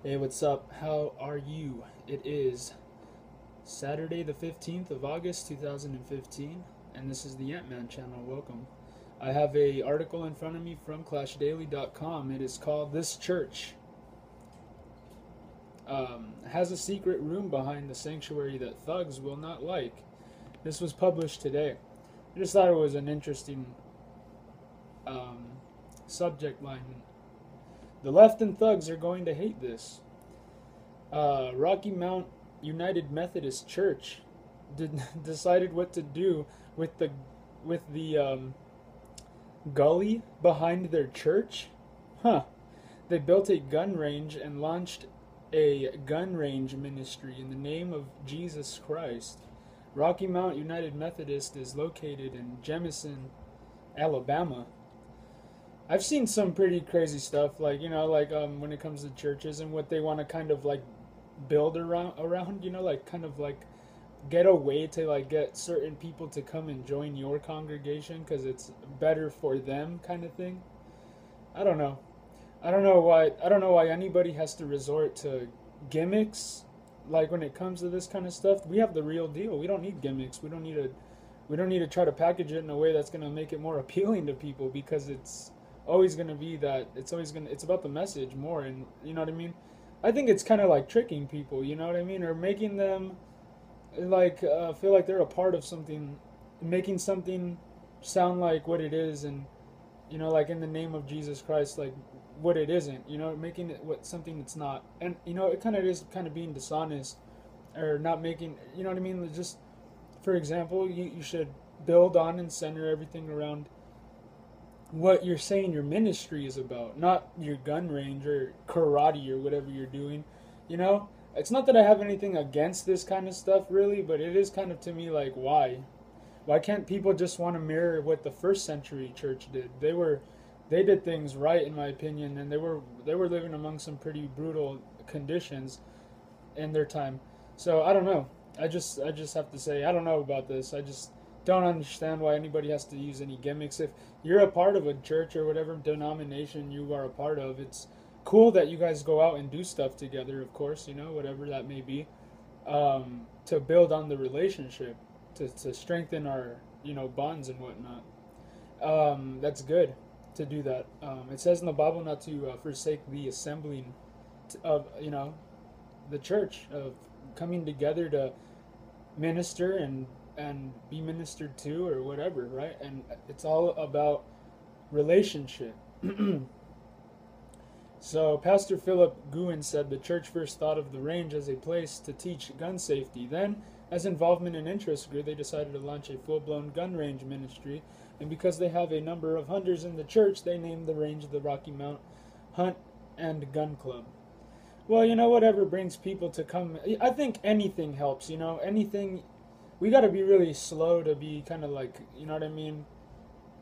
Hey, what's up? How are you? It is Saturday, the 15th of August, 2015, and this is the Ant-Man channel. Welcome. I have a article in front of me from ClashDaily.com. It is called "This Church has a secret room behind the sanctuary that thugs will not like." This was published today. I just thought it was an interesting um, subject line. The left and thugs are going to hate this. Rocky Mount United Methodist Church decided what to do with the gully behind their church. Huh. They built a gun range and launched a gun range ministry in the name of Jesus Christ. Rocky Mount United Methodist is located in Jemison, Alabama. I've seen some pretty crazy stuff, like when it comes to churches and what they want to kind of like build around, like kind of like get a way to like get certain people to come and join your congregation because it's better for them, kind of thing. I don't know. I don't know why anybody has to resort to gimmicks. Like when it comes to this kind of stuff, we have the real deal. We don't need gimmicks. We don't need to try to package it in a way that's going to make it more appealing to people, because it's always going to be that it's about the message more. And you know what I mean. I think it's kind of like tricking people, you know what I mean, or making them like feel like they're a part of something, making something sound like what it is, and like in the name of Jesus Christ, like what it isn't, making it what something it's not. And it kind of is kind of being dishonest, or not making, you know what I mean. Just for example, you should build on and center everything around what you're saying your ministry is about, not your gun range or karate or whatever you're doing. You know, it's not that I have anything against this kind of stuff really, but it is kind of, to me, like, why? Why can't people just want to mirror what the first century church did? They did things right, in my opinion, and they were living among some pretty brutal conditions in their time. So I don't know. I just have to say, I don't know about this. I just don't understand why anybody has to use any gimmicks. If you're a part of a church or whatever denomination you are a part of, it's cool that you guys go out and do stuff together, of course, whatever that may be, to build on the relationship, to strengthen our, bonds and whatnot. That's good to do that. It says in the Bible not to forsake the assembling of, the church, of coming together to minister and be ministered to, or whatever, right? And it's all about relationship. So Pastor Philip Guin said the church first thought of the range as a place to teach gun safety. Then, as involvement and interest grew, they decided to launch a full-blown gun range ministry. And because they have a number of hunters in the church, they named the range the Rocky Mount Hunt and Gun Club. Well, whatever brings people to come. I think anything helps. Anything. We got to be really slow to be kind of like, you know what I mean.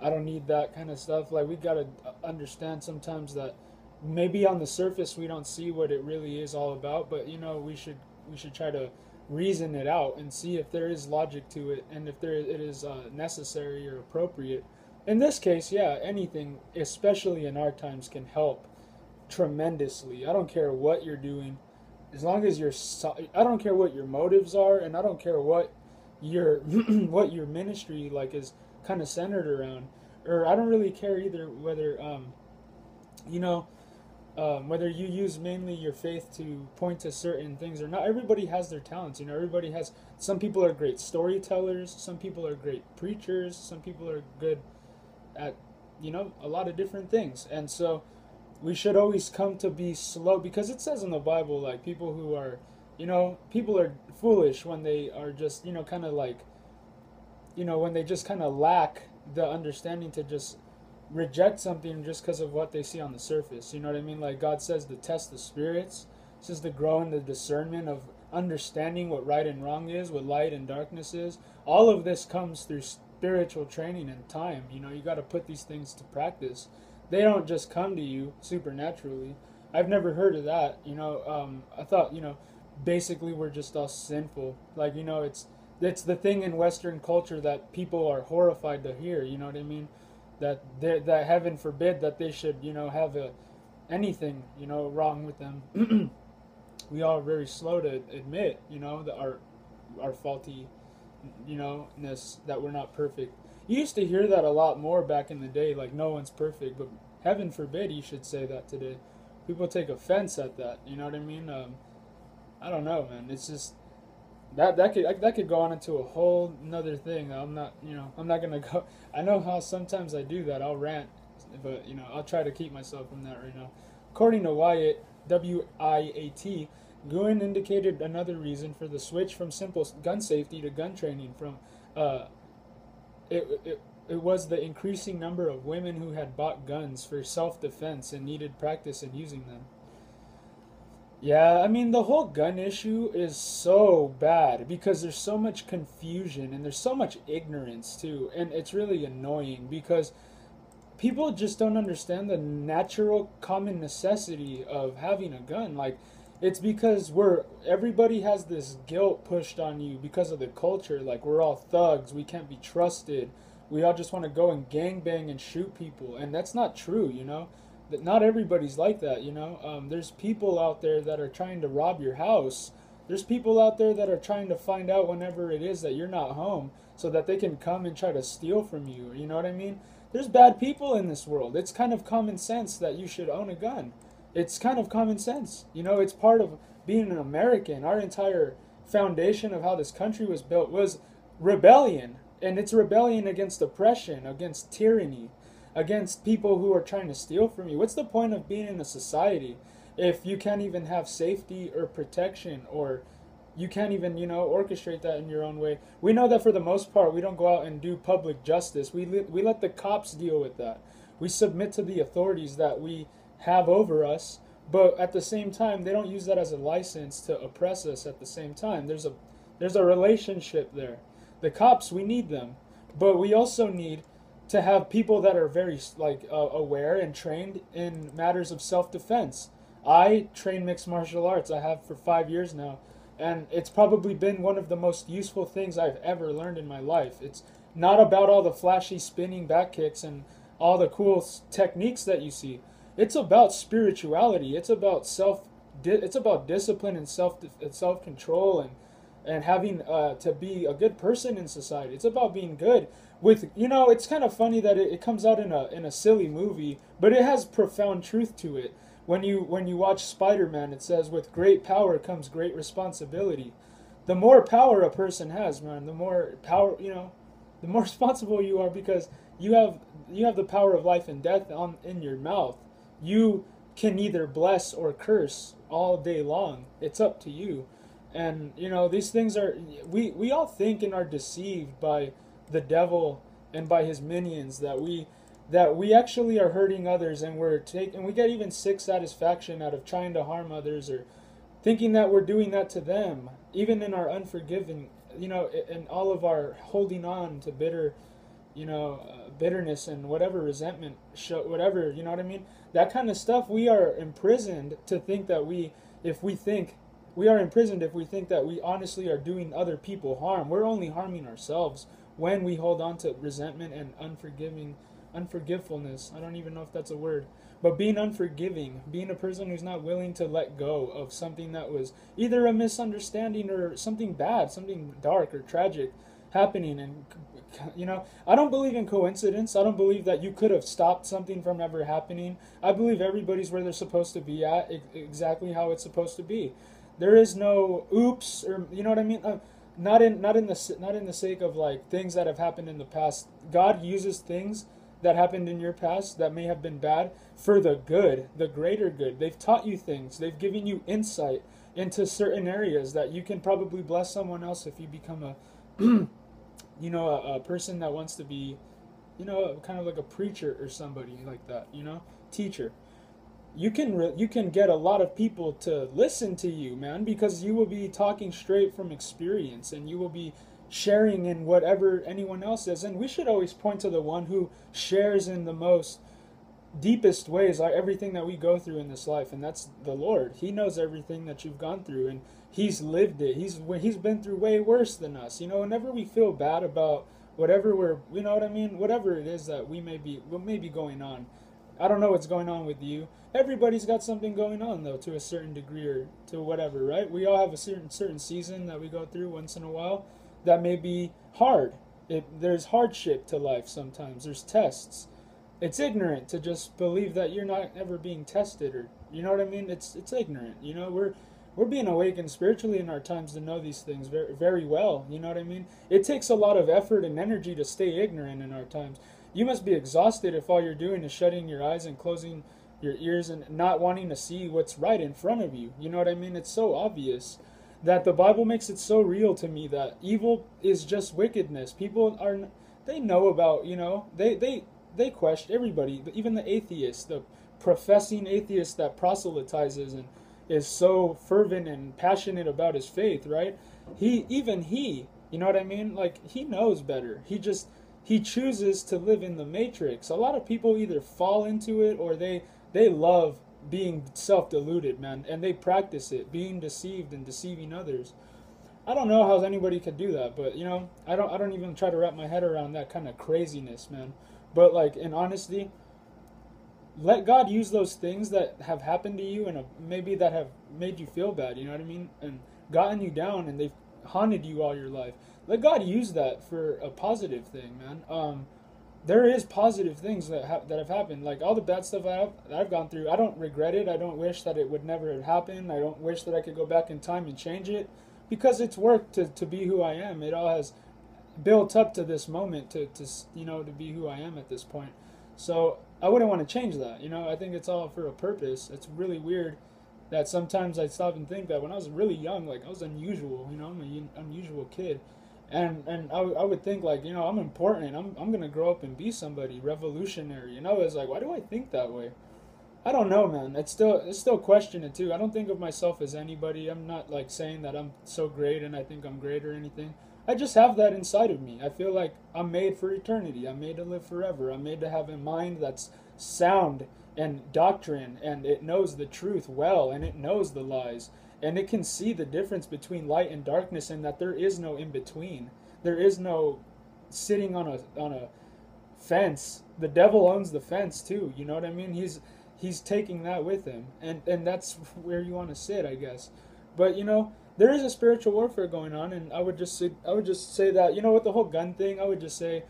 I don't need that kind of stuff. Like, we got to understand sometimes that maybe on the surface we don't see what it really is all about, but we should try to reason it out and see if there is logic to it, and if it is necessary or appropriate. In this case, yeah, anything, especially in our times, can help tremendously. I don't care what you're doing, as long as I don't care what your motives are, and I don't care what your what your ministry like is kind of centered around, or I don't really care either whether you know whether you use mainly your faith to point to certain things or not. Everybody has their talents. Everybody has. Some people are great storytellers. Some people are great preachers. Some people are good at a lot of different things. And so we should always come to be slow, because it says in the Bible, like, people who are, people are foolish when they are just, kind of like, when they just kind of lack the understanding to just reject something just because of what they see on the surface. You know what I mean? Like, God says to test the spirits. It says to grow in the discernment of understanding what right and wrong is, what light and darkness is. All of this comes through spiritual training and time. You got to put these things to practice. They don't just come to you supernaturally. I've never heard of that. I thought, basically we're just all sinful. Like, it's the thing in Western culture that people are horrified to hear. You know what I mean? That heaven forbid that they should, have anything, wrong with them. we all are very slow to admit, that our faulty, ness, that we're not perfect. You used to hear that a lot more back in the day, like no one's perfect, but heaven forbid you should say that today. People take offense at that. You know what I mean? I don't know, man. It's just that could go on into a whole another thing. I'm not gonna go. I know how sometimes I do that. I'll rant, but I'll try to keep myself from that right now. According to Wyatt, WIAT, Guin indicated another reason for the switch from simple gun safety to gun training. It was the increasing number of women who had bought guns for self-defense and needed practice in using them. Yeah, I mean, the whole gun issue is so bad because there's so much confusion and there's so much ignorance too. And it's really annoying because people just don't understand the natural common necessity of having a gun. Like, it's because everybody has this guilt pushed on you because of the culture. Like, we're all thugs, we can't be trusted. We all just want to go and gangbang and shoot people. And that's not true. That not everybody's like that. There's people out there that are trying to rob your house. There's people out there that are trying to find out whenever it is that you're not home so that they can come and try to steal from you. You know what I mean? There's bad people in this world. It's kind of common sense that you should own a gun. It's kind of common sense. It's part of being an American. Our entire foundation of how this country was built was rebellion. And it's rebellion against oppression, against tyranny, against people who are trying to steal from you. What's the point of being in a society if you can't even have safety or protection, or you can't even, orchestrate that in your own way? We know that for the most part, we don't go out and do public justice. We let the cops deal with that. We submit to the authorities that we have over us, but at the same time, they don't use that as a license to oppress us at the same time. There's a relationship there. The cops, we need them, but we also need to have people that are very aware and trained in matters of self-defense. I train mixed martial arts. I have for 5 years now, and it's probably been one of the most useful things I've ever learned in my life. It's not about all the flashy spinning back kicks and all the cool techniques that you see. It's about spirituality. It's about it's about discipline and self control and having to be a good person in society. It's about being good. It's kind of funny that it comes out in a silly movie, but it has profound truth to it. When you watch Spider-Man, it says, "With great power comes great responsibility." The more power a person has, man, the more power, the more responsible you are, because you have the power of life and death in your mouth. You can either bless or curse all day long. It's up to you. And these things are, we all think and are deceived by the devil and by his minions that we actually are hurting others, and we get even sick satisfaction out of trying to harm others, or thinking that we're doing that to them, even in our unforgiving, and all of our holding on to bitterness and whatever resentment, whatever, you know what I mean? That kind of stuff, we are imprisoned to think that we are imprisoned if we think that we honestly are doing other people harm. We're only harming ourselves when we hold on to resentment and unforgivefulness. I don't even know if that's a word. But being unforgiving, being a person who's not willing to let go of something that was either a misunderstanding or something bad, something dark or tragic happening. And I don't believe in coincidence. I don't believe that you could have stopped something from ever happening. I believe everybody's where they're supposed to be at, exactly how it's supposed to be. There is no oops, or you know what I mean. Not in the sake of like things that have happened in the past. God uses things that happened in your past that may have been bad for the good, the greater good. They've taught you things. They've given you insight into certain areas that you can probably bless someone else if you become a person that wants to be, kind of like a preacher or somebody like that. Teacher. You can get a lot of people to listen to you, man, because you will be talking straight from experience, and you will be sharing in whatever anyone else is. And we should always point to the one who shares in the most deepest ways everything that we go through in this life, and that's the Lord. He knows everything that you've gone through, and He's lived it. He's been through way worse than us. Whenever we feel bad about whatever whatever it is that we may be going on. I don't know what's going on with you. Everybody's got something going on though, to a certain degree or to whatever, right? We all have a certain season that we go through once in a while that may be hard. There's hardship to life sometimes. There's tests. It's ignorant to just believe that you're not ever being tested, or you know what I mean. It's ignorant. You know, we're being awakened spiritually in our times to know these things very very well. You know what I mean. It takes a lot of effort and energy to stay ignorant in our times. You must be exhausted if all you're doing is shutting your eyes and closing your ears and not wanting to see what's right in front of you. You know what I mean? It's so obvious that the Bible makes it so real to me that evil is just wickedness. People are, they know about, you know, they question everybody, even the atheist, the professing atheist that proselytizes and is so fervent and passionate about his faith, right? Even he, you know what I mean? Like, he knows better. He chooses to live in the matrix. A lot of people either fall into it or they love being self-deluded, man, and they practice it, being deceived and deceiving others. I don't know how anybody could do that, but you know, I don't even try to wrap my head around that kind of craziness, man. But like, in honesty, let God use those things that have happened to you and maybe that have made you feel bad, you know what I mean, and gotten you down and they've haunted you all your life. Let God use that for a positive thing, man. There is positive things that have happened. Like all the bad stuff that I've gone through, I don't regret it. I don't wish that it would never have happened. I don't wish that I could go back in time and change it, because it's worked to be who I am. It all has built up to this moment to you know, to be who I am at this point. So I wouldn't want to change that. You know, I think it's all for a purpose. It's really weird that sometimes I stop and think that when I was really young, like I was unusual. You know, I'm an unusual kid. And I would think, like, you know, I'm important. I'm gonna grow up and be somebody revolutionary. And I was like, why do I think that way? I don't know, man. It's still questioning too. I don't think of myself as anybody. I'm not like saying that I'm so great and I think I'm great or anything. I just have that inside of me. I feel like I'm made for eternity. I'm made to live forever. I'm made to have a mind that's sound and doctrine, and it knows the truth well, and it knows the lies, and it can see the difference between light and darkness, and that there is no in between. There is no sitting on a fence. The devil owns the fence too. You know what I mean? He's taking that with him, and that's where you want to sit, I guess. But you know, there is a spiritual warfare going on, and I would just say that, you know, with the whole gun thing, I would just say,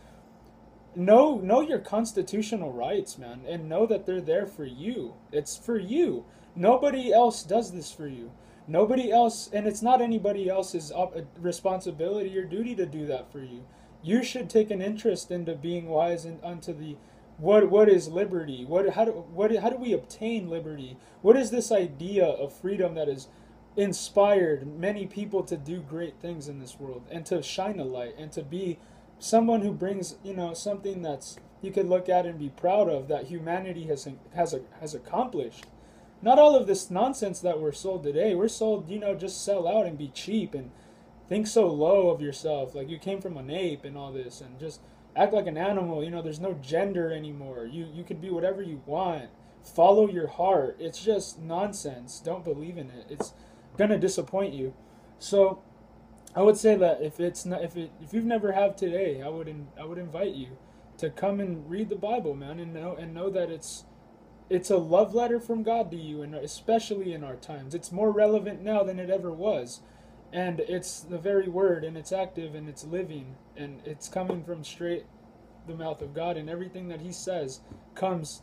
know your constitutional rights, man, and know that they're there for you. It's for you. Nobody else does this for you. Nobody else, and it's not anybody else's responsibility or duty to do that for you. You should take an interest into being wise and unto the what is liberty? How do we obtain liberty? What is this idea of freedom that has inspired many people to do great things in this world and to shine a light and to be someone who brings, you know, something that's you could look at and be proud of, that humanity has accomplished. Not all of this nonsense that we're sold today. We're sold, you know, just sell out and be cheap and think so low of yourself, like you came from an ape and all this, and just act like an animal. You know, there's no gender anymore. You could be whatever you want. Follow your heart. It's just nonsense. Don't believe in it. It's gonna disappoint you. So I would say that if you've never have today, I would invite you to come and read the Bible, man, and know that it's a love letter from God to you, and especially in our times. It's more relevant now than it ever was. And it's the very word, and it's active, and it's living, and it's coming from straight the mouth of God, and everything that he says comes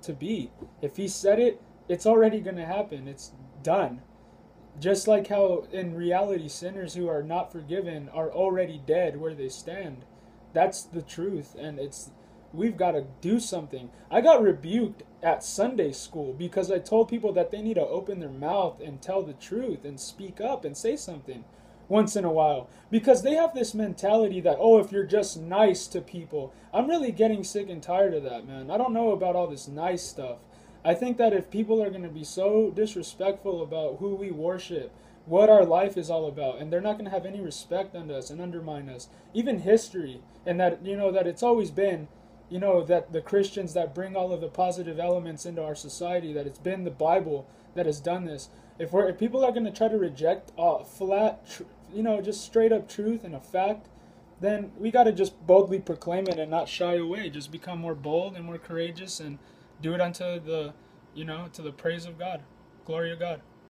to be. If he said it, it's already going to happen. It's done. Just like how in reality sinners who are not forgiven are already dead where they stand. That's the truth, and we've got to do something. I got rebuked at Sunday school because I told people that they need to open their mouth and tell the truth and speak up and say something once in a while, because they have this mentality that, oh, if you're just nice to people. I'm really getting sick and tired of that, man. I don't know about all this nice stuff. I think that if people are going to be so disrespectful about who we worship, what our life is all about, and they're not going to have any respect unto us and undermine us, even history, and that, you know, that it's always been, you know, that the Christians that bring all of the positive elements into our society, that it's been the Bible that has done this. If people are going to try to reject flat, you know, just straight up truth and a fact, then we got to just boldly proclaim it and not shy away. Just become more bold and more courageous and do it unto the you know, to the praise of God, glory of God.